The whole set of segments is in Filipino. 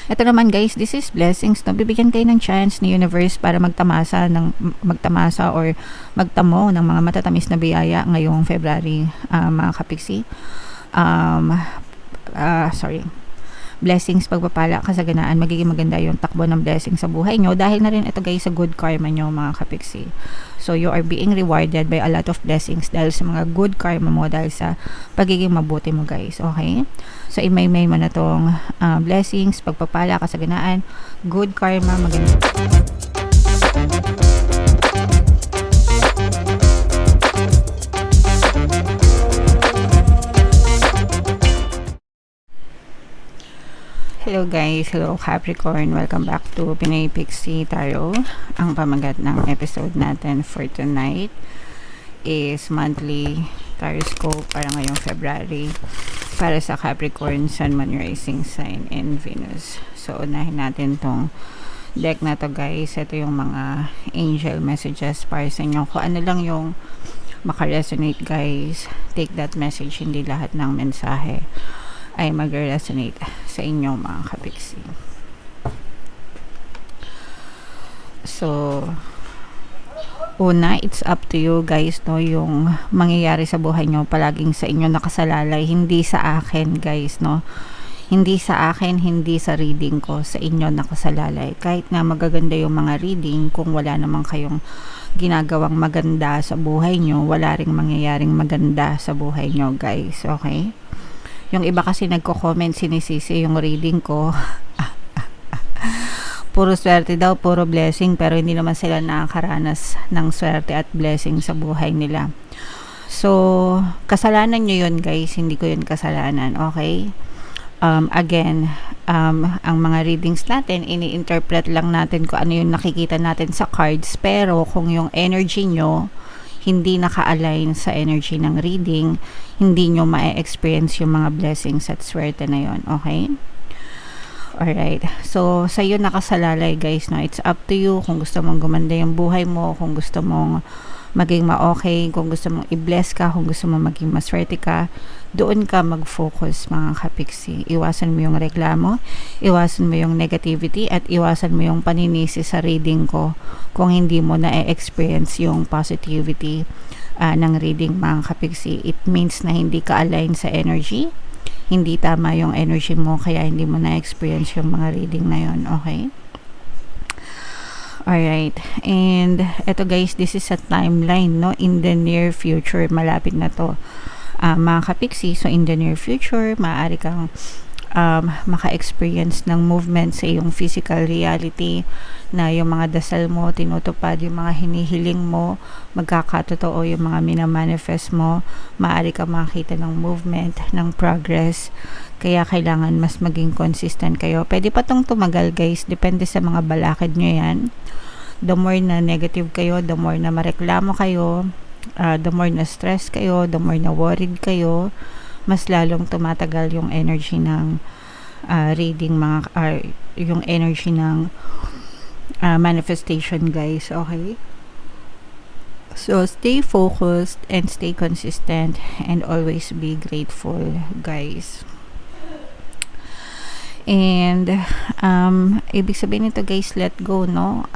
Ito naman guys, this is blessings, no? Bibigyan kayo ng chance ni universe para magtamasa or magtamo ng mga matatamis na biyaya ngayong February, mga kapiksi. Sorry. Blessings, pagpapala, kasaganaan, magiging maganda yung takbo ng blessing sa buhay nyo dahil na rin ito guys sa good karma nyo, mga kapiksi. So you are being rewarded by a lot of blessings dahil sa mga good karma mo, dahil sa pagiging mabuti mo guys, okay? So imay-may mo na tong blessings, pagpapala, kasaganaan, good karma, maganda. Hello guys, hello Capricorn, welcome back to Pinay Pixie Tarot. Ang pamagat ng episode natin for tonight is monthly tarot para ngayong February para sa Capricorn, Sun, Moon, Rising Sign, and Venus. So unahin natin tong deck na to guys. Ito yung mga angel messages para sa inyo. Kung ano lang yung makaresonate guys, take that message. Hindi lahat ng mensahe ay mag-resonate sa inyo mga kapiksi. So una, it's up to you guys, no, yung mangyayari sa buhay nyo palaging sa inyo nakasalalay, hindi sa akin guys, no, hindi sa akin, hindi sa reading ko, sa inyo nakasalalay. Kahit na magaganda yung mga reading, kung wala naman kayong ginagawang maganda sa buhay nyo, wala ring mangyayaring maganda sa buhay nyo guys, okay? Yung iba kasi nagko-comment, sinisisi yung reading ko. Puro swerte daw, puro blessing, pero hindi naman sila nakakaranas ng swerte at blessing sa buhay nila. So, kasalanan nyo yun guys, hindi ko yun kasalanan, okay? Again, ang mga readings natin, ini-interpret lang natin kung ano yung nakikita natin sa cards, pero kung yung energy nyo hindi naka-align sa energy ng reading, hindi nyo ma-experience yung mga blessings at swerte na yon, okay? Alright, so sa'yo nakasalalay guys, no? It's up to you kung gusto mong gumanda yung buhay mo, kung gusto mong maging ma-okay, kung gusto mong i-bless ka, kung gusto mong maging maswerte ka, doon ka mag-focus mga kapiksi. Iwasan mo yung reklamo, iwasan mo yung negativity, at iwasan mo yung paninisi sa reading ko kung hindi mo na-experience yung positivity ng reading mga kapiksi. It means na hindi ka align sa energy, hindi tama yung energy mo, kaya hindi mo na-experience yung mga reading na yon, okay? Alright, and eto guys, this is a timeline, no, in the near future, malapit na to, mga kapiksi. So in the near future, maaari kang maka-experience ng movement sa iyong physical reality, na yung mga dasal mo tinutupad, yung mga hinihiling mo magkakatotoo, yung mga minamanifest mo, maaari kang makita ng movement, ng progress. Kaya kailangan mas maging consistent kayo. Pwede pa tong tumagal guys, depende sa mga balakid nyo yan. The more na negative kayo, the more na mareklamo kayo, the more na stress kayo, the more na worried kayo, mas lalong tumatagal yung energy ng reading, yung energy ng manifestation guys, okay? So stay focused and stay consistent and always be grateful guys. And ibig sabihin nito guys, let go, no?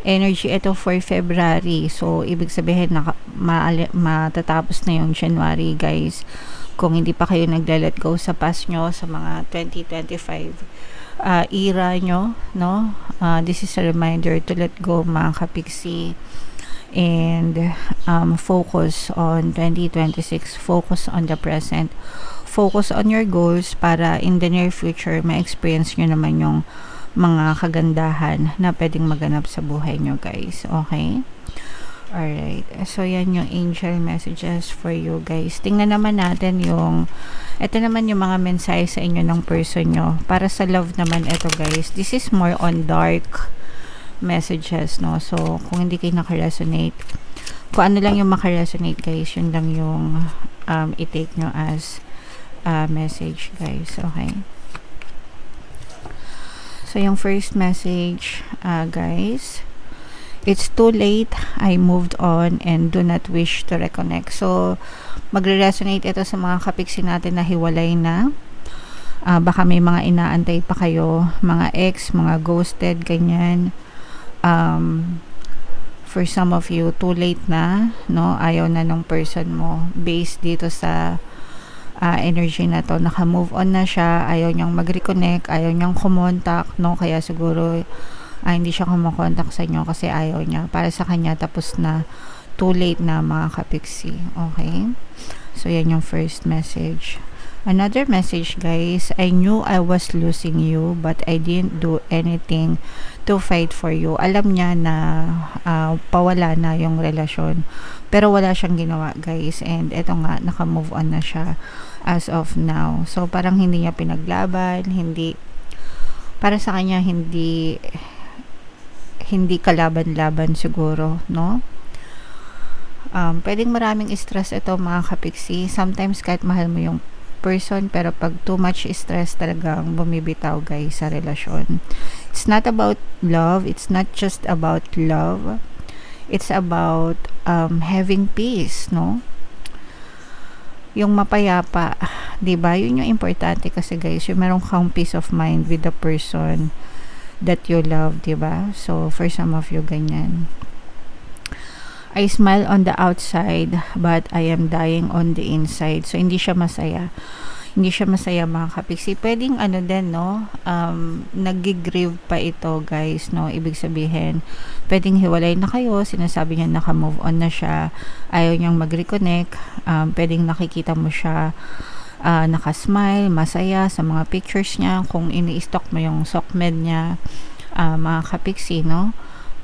Energy ito for February, so ibig sabihin na matatapos na yung January guys. Kung hindi pa kayo nagla-let go sa past nyo, sa mga 2025 era nyo, no, this is a reminder to let go mga kapiksi, and focus on 2026, focus on the present, focus on your goals para in the near future ma-experience nyo naman yung mga kagandahan na pwedeng maganap sa buhay nyo guys, okay? Alright, so yan yung angel messages for you guys. Tingnan naman natin yung, ito naman yung mga mensahe sa inyo ng person nyo. Para sa love naman ito guys, this is more on dark messages, no? So kung hindi kayo nakaresonate, kung ano lang yung makaresonate guys, yun lang yung i-take nyo as message guys, okay? So yung first message guys, it's too late, I moved on and do not wish to reconnect. So magre-resonate ito sa mga kapiksi natin na hiwalay na, Baka may mga inaantay pa kayo, mga ex, mga ghosted, ganyan. For some of you, too late na, no? Ayaw na ng person mo. Based dito sa energy na to, naka-move on na siya, ayaw niyang mag-reconnect, ayaw niyang kumontak, no? Kaya siguro, hindi siya kumokontak sa inyo kasi ayaw niya. Para sa kanya, tapos na, too late na mga kapiksi. Okay? So, yan yung first message. Another message, guys, I knew I was losing you but I didn't do anything to fight for you. Alam niya na pawala na yung relasyon pero wala siyang ginawa, guys, and eto nga, naka-move on na siya as of now. So parang hindi niya pinaglaban, hindi, para sa kanya hindi kalaban-laban siguro, no? Pwedeng maraming stress ito mga kapiksi. Sometimes kahit mahal mo yung person, pero pag too much stress talagang bumibitaw, guys, sa relasyon. It's not about love, it's not just about love, it's about having peace, no? Yung mapayapa, 'di ba? Yun yung importante kasi, guys, yung meron kang peace of mind with the person that you love, 'di ba? So for some of you, ganyan. I smile on the outside but I am dying on the inside. So hindi siya masaya. Hindi siya masaya mga kapiksi. Pwedeng ano din, no? Nag-grieve pa ito, guys, no? Ibig sabihin, pwedeng hiwalay na kayo, sinasabi niya naka-move on na siya, ayaw niyang mag-reconnect, pwedeng nakikita mo siya naka-smile, masaya sa mga pictures niya, kung ini-stalk mo yung sockmed niya, mga kapiksi, no?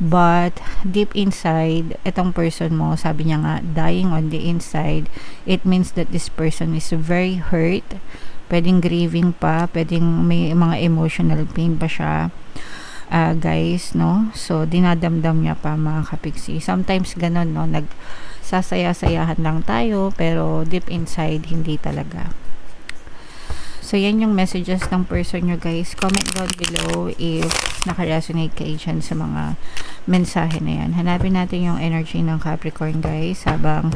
But deep inside, itong person mo, sabi niya nga, dying on the inside, it means that this person is very hurt. Pwedeng grieving pa, pwedeng may mga emotional pain pa siya, guys, no? So dinadamdam niya pa mga kapiksi. Sometimes ganun, no? Nagsasaya-sayahan lang tayo, pero deep inside, hindi talaga. So, yan yung messages ng person nyo, guys. Comment down below if naka-resonate kayo dyan sa mga mensahe na yan. Hanapin natin yung energy ng Capricorn, guys. Habang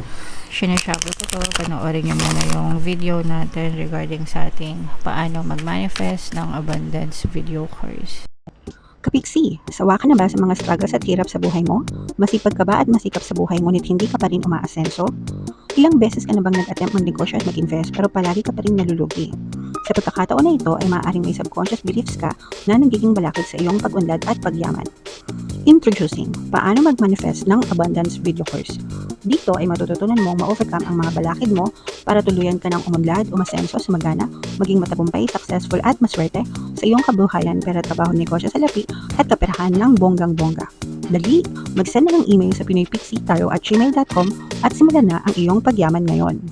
sinashuffle ko to, panoorin nyo muna yung video natin regarding sa ating paano mag-manifest ng abundance video course. Kapiksi, sawa ka na ba sa mga struggles at hirap sa buhay mo? Masipag ka ba at masikap sa buhay ngunit hindi ka pa rin umaasenso? Ilang beses ka na bang nag-attempt magnegosyo at mag-invest pero palagi ka pa rin nalulugi? Sa pagkakataon na ito ay maaaring may subconscious beliefs ka na nagiging balakid sa iyong pag-unlad at pagyaman. Introducing, paano mag-manifest ng abundance video course. Dito ay matututunan mong ma-overcome ang mga balakid mo para tuluyan ka ng umunlad, umasenso, sumagana, maging matagumpay, successful at maswerte sa iyong kabuhayan, pera, trabaho, negosyo sa lapi at kaperahan ng bonggang-bongga. Dali, mag-send na ng email sa pinoypixie@gmail.com at simulan na ang iyong pagyaman ngayon.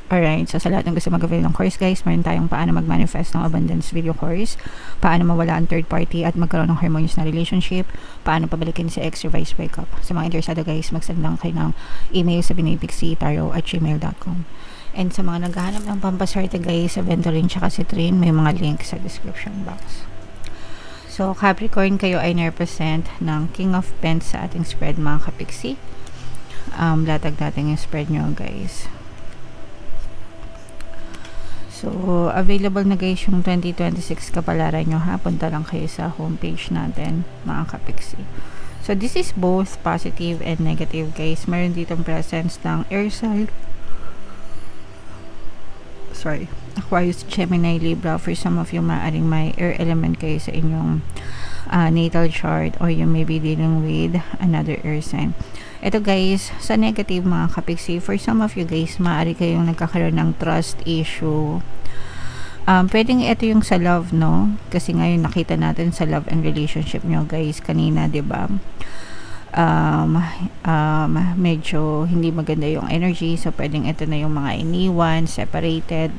Alright, so sa lahat ng gusto mag-avail ng course, guys, meron tayong paano mag-manifest ng abundance video course, paano mawala ang third party at magkaroon ng harmonious na relationship, paano pabalikin si ex revised breakup. Sa mga interesado, guys, mag-send lang kayo ng email sa pinoypixie@gmail.com. And sa mga naghahanap ng pampaswerte, guys, sa Venturin tsaka si Trin, may mga link sa description box. So, Capricorn, kayo ay na-represent ng King of Pents sa ating spread, mga kapiksi. Latag natin yung spread nyo, guys. So, available na, guys, yung 2026 kapalaran nyo, ha? Punta lang kayo sa homepage natin, mga kapiksi. So, this is both positive and negative, guys. Meron ditong presence ng air sign, Aquarius, Gemini, Libra. For some of you, maaaring may air element kayo sa inyong natal chart, or you may be dealing with another air sign. Ito, guys, sa negative, mga kapiksi, for some of you, guys, maaari kayong nagkakaroon ng trust issue. Pwedeng ito yung sa love, no? Kasi ngayon nakita natin sa love and relationship nyo, guys, kanina, 'di ba? Medyo hindi maganda yung energy, so pwedeng ito na yung mga iniwan, separated.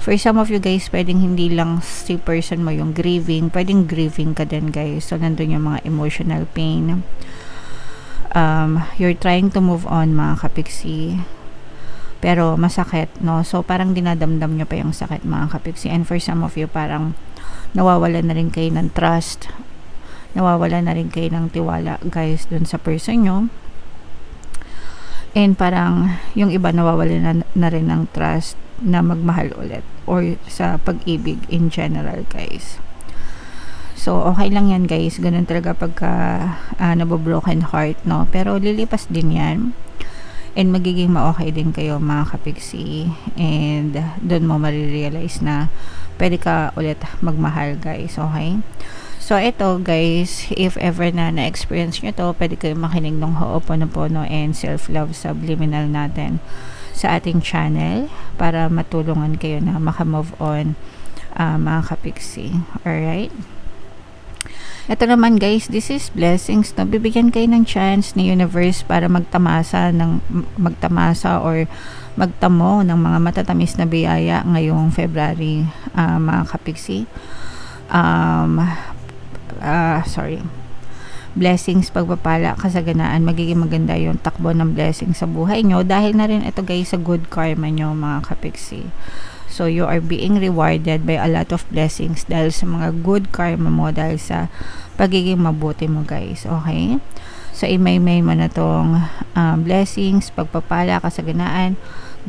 For some of you, guys, pwedeng hindi lang si person mo yung grieving, pwedeng grieving ka din, guys. So nandun yung mga emotional pain. You're trying to move on, mga kapiksi, pero masakit, no? So parang dinadamdam nyo pa yung sakit, mga kapiksi. And for some of you, parang nawawala na rin kayo ng trust, nawawala na rin kayo ng tiwala, guys, dun sa person nyo. And parang yung iba nawawala na rin ng trust na magmahal ulit or sa pag-ibig in general, guys. So, okay lang yan, guys. Ganun talaga pagka nabobroken heart, no? Pero lilipas din yan. And magiging ma-okay din kayo, mga kapiksi. And doon mo marirealize na pwede ka ulit magmahal, guys. Okay? So, ito guys, if ever na na-experience nyo to, pwede kayo makinig ng Ho'oponopono and Self-Love Subliminal natin sa ating channel para matulungan kayo na makamove on, mga kapiksi. Alright? Ito naman guys, this is blessings, no? Bibigyan kayo ng chance ni universe para magtamasa or magtamo ng mga matatamis na biyaya ngayong February, mga kapiksi. Blessings, pagpapala, kasaganaan, magiging maganda yung takbo ng blessings sa buhay nyo dahil na rin ito guys sa good karma nyo, mga kapiksi. So you are being rewarded by a lot of blessings dahil sa mga good karma mo, dahil sa pagiging mabuti mo, guys. Okay? So imay-may mo na tong blessings, pagpapala, kasaganaan,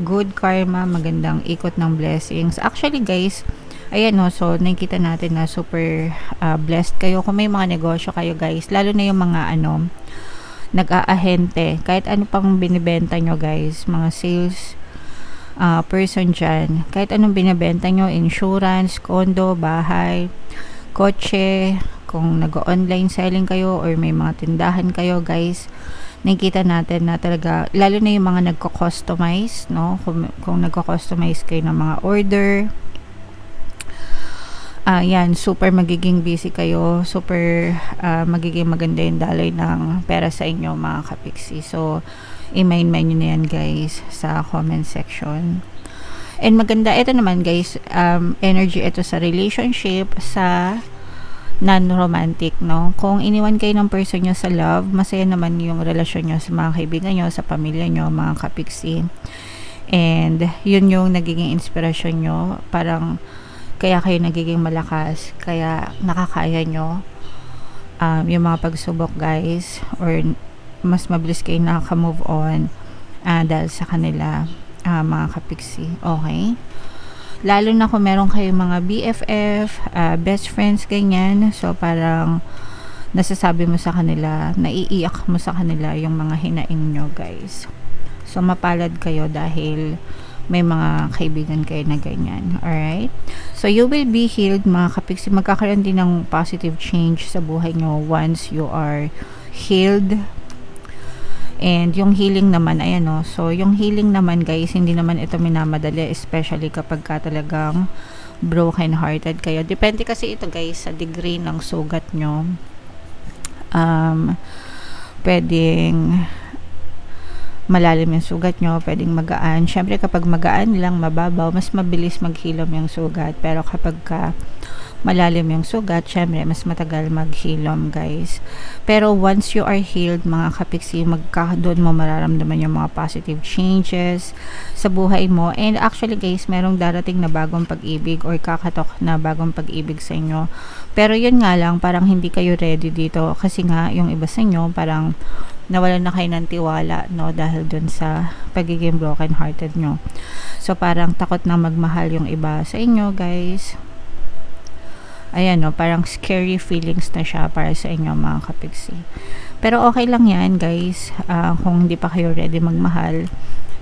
good karma, magandang ikot ng blessings. Actually guys, ayan, no, so nakikita natin na super blessed kayo kung may mga negosyo kayo, guys, lalo na yung mga nag-aahente, kahit ano pang binibenta nyo, guys, mga sales person dyan, kahit anong binibenta nyo, insurance, condo, bahay, kotse, kung nag-online selling kayo or may mga tindahan kayo, guys, nakikita natin na talaga, lalo na yung mga nagko-customize, no, kung nagko-customize kayo ng mga order, yan, super magiging busy kayo, super magiging maganda yung daloy ng pera sa inyo, mga kapiksi. So, i-main nyo na yan, guys, sa comment section. And maganda, ito naman, guys, energy ito sa relationship, sa non-romantic, no? Kung iniwan kayo ng person nyo sa love, masaya naman yung relasyon nyo sa mga kaibigan nyo, sa pamilya nyo, mga kapiksi. And, yun yung nagiging inspirasyon nyo, parang kaya kayo nagiging malakas, kaya nakakaya nyo yung mga pagsubok, guys, or mas mabilis kayo nakaka-move on dahil sa kanila, mga kapiksi. Okay? Lalo na kung meron kayong mga BFF, best friends, ganyan, so parang nasasabi mo sa kanila, naiiyak mo sa kanila yung mga hinaing nyo, guys. So mapalad kayo dahil may mga kaibigan kayo na ganyan. Alright? So, you will be healed, mga kapiksi. Magkakaroon din ng positive change sa buhay nyo once you are healed. And yung healing naman, ayan, no? So, yung healing naman, guys, hindi naman ito minamadali, especially kapag ka talagang broken hearted kayo. Depende kasi ito, guys, sa degree ng sugat nyo. Pwedeng malalim yung sugat nyo, pwedeng magaan. Syempre kapag magaan lang, mababaw, mas mabilis maghilom yung sugat. Pero kapag malalim yung sugat, syempre mas matagal maghilom, guys. Pero once you are healed, mga kapiksi, doon mo mararamdaman yung mga positive changes sa buhay mo. And actually, guys, merong darating na bagong pag-ibig or kakatok na bagong pag-ibig sa inyo. Pero yun nga lang, parang hindi kayo ready dito kasi nga yung iba sa inyo parang nawalan na kayo ng tiwala, no, dahil dun sa pagiging broken hearted nyo. So parang takot na magmahal yung iba sa inyo, guys. Ayan, no, parang scary feelings na siya para sa inyo, mga kapiksi. Pero okay lang yan, guys. Kung hindi pa kayo ready magmahal,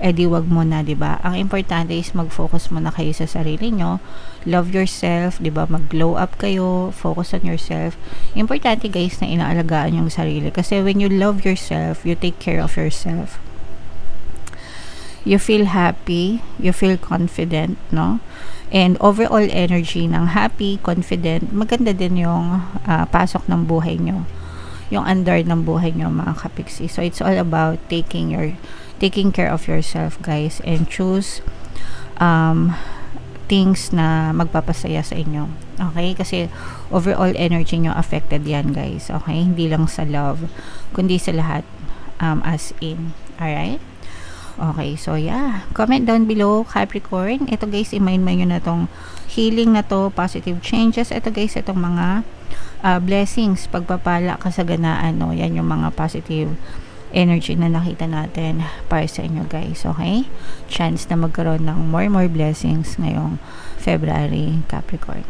edi wag mo na, diba? Ang importante is mag-focus muna kayo sa sarili nyo. Love yourself, diba? Mag-glow up kayo, focus on yourself. Importante, guys, na inaalagaan yung sarili. Kasi when you love yourself, you take care of yourself. You feel happy, you feel confident, no? And overall energy ng happy, confident, maganda din yung pasok ng buhay nyo. Yung andar ng buhay nyo, mga kapiksi. So, it's all about taking care of yourself, guys, and choose things na magpapasaya sa inyo. Okay? Kasi overall energy nyo affected yan, guys. Okay? Hindi lang sa love, kundi sa lahat, as in. Alright? Okay, so yeah. Comment down below, Capricorn. Ito, guys, i-mind nyo na tong healing na to, positive changes. Ito, guys, itong mga blessings, pagpapala, kasaganaan, no? Yan yung mga positive energy na nakita natin para sa inyo guys, okay? Chance na magkaroon ng more blessings ngayong February, Capricorn.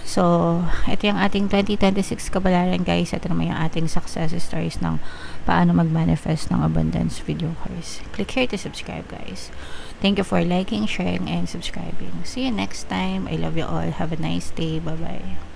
So, ito yung ating 2026 kabalaran guys. Ito naman yung ating success stories ng paano mag-manifest ng abundance video course. Click here to subscribe guys. Thank you for liking, sharing, and subscribing. See you next time. I love you all. Have a nice day. Bye-bye.